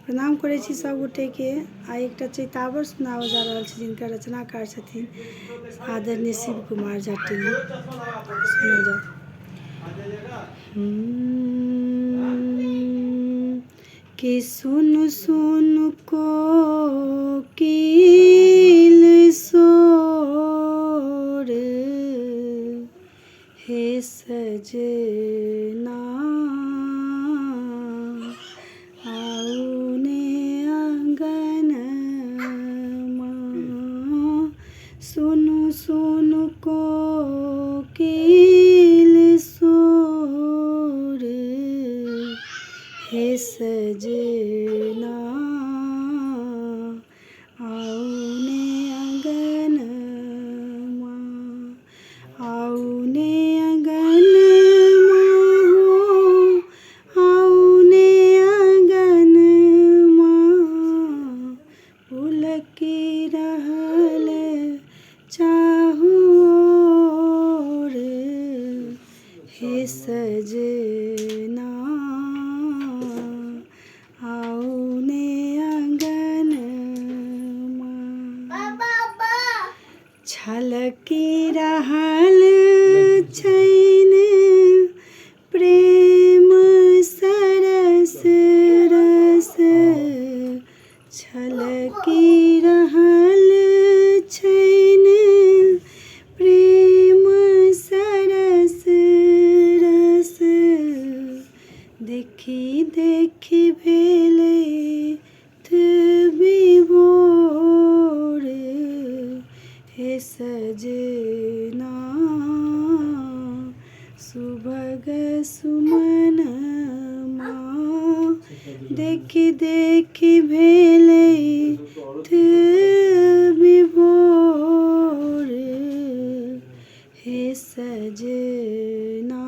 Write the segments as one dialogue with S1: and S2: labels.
S1: प्रणाम करै छी सब गोटेके। आइ एकटा चैतावर सुनाबऽ जा रहल छी जिनकर रचनाकार छथिन आदरणीय शिव कुमार जटिन। सुनल जाओ। कि सुन सुन कोकिल सोर, हे सजना आउने आंगनमा। सुनु सुनु कोकिल सोर, हे सजना आउने आंगनमा। आउने आंगनमा हो, आउने आंगनमा। पुलकी रहल चाहुर, हे सजना आउने आंगनमा। छलकी रहल छैन प्रेम सरस रस। छलकी रहल छैन प्रेम सरस रस। देखी देखी भेलैथ विभोर, हे सजना सुभग सुमनमा। देखी देखी भेलैथ विभोर, हे सजना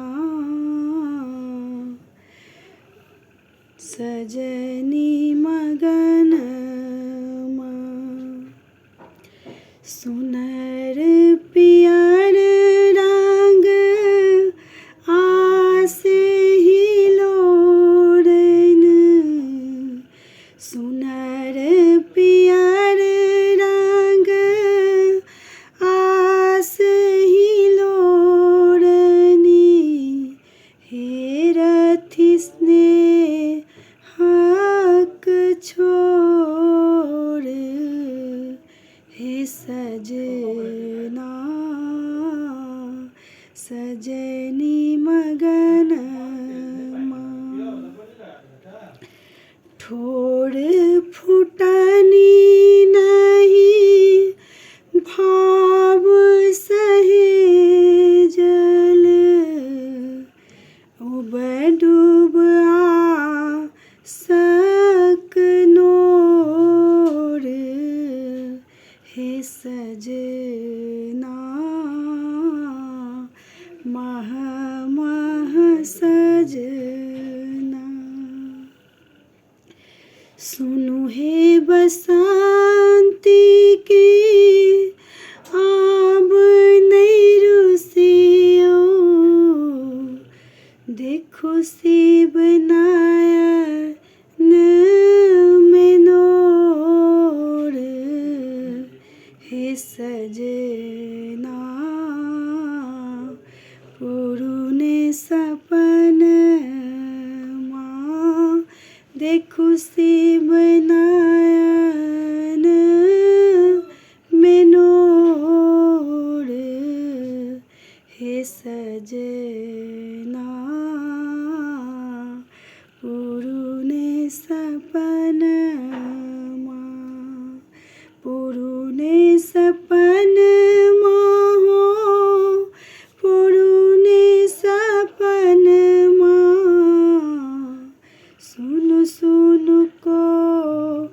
S1: सजनी मगनमा। सुनर पियर रंग आसे हिलोरन। सुनर पियर रंग आस हिलोरनी। हे रथी स्नेहक छोर, हे सजना सजनी मगनमा। ठोर फुटनी नहीं भाव सहेजल। उब डूब आसक नोर, हे सजना मह मह सजना। सुनु हे बसंती की आब नहीं रुसियो। देखो शिव नयन में नोर, हे सजना पुरुने सपनमा। देखो शिव नयन में नोर, हे सजना पुरुने सपनमा। पुरुने सपनमा हो, पुरुने सपनमा। सुनु सुनु कोकिल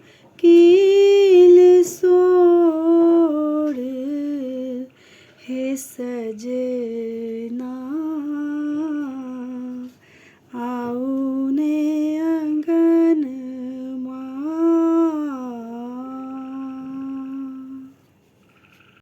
S1: सोर, हे सजना।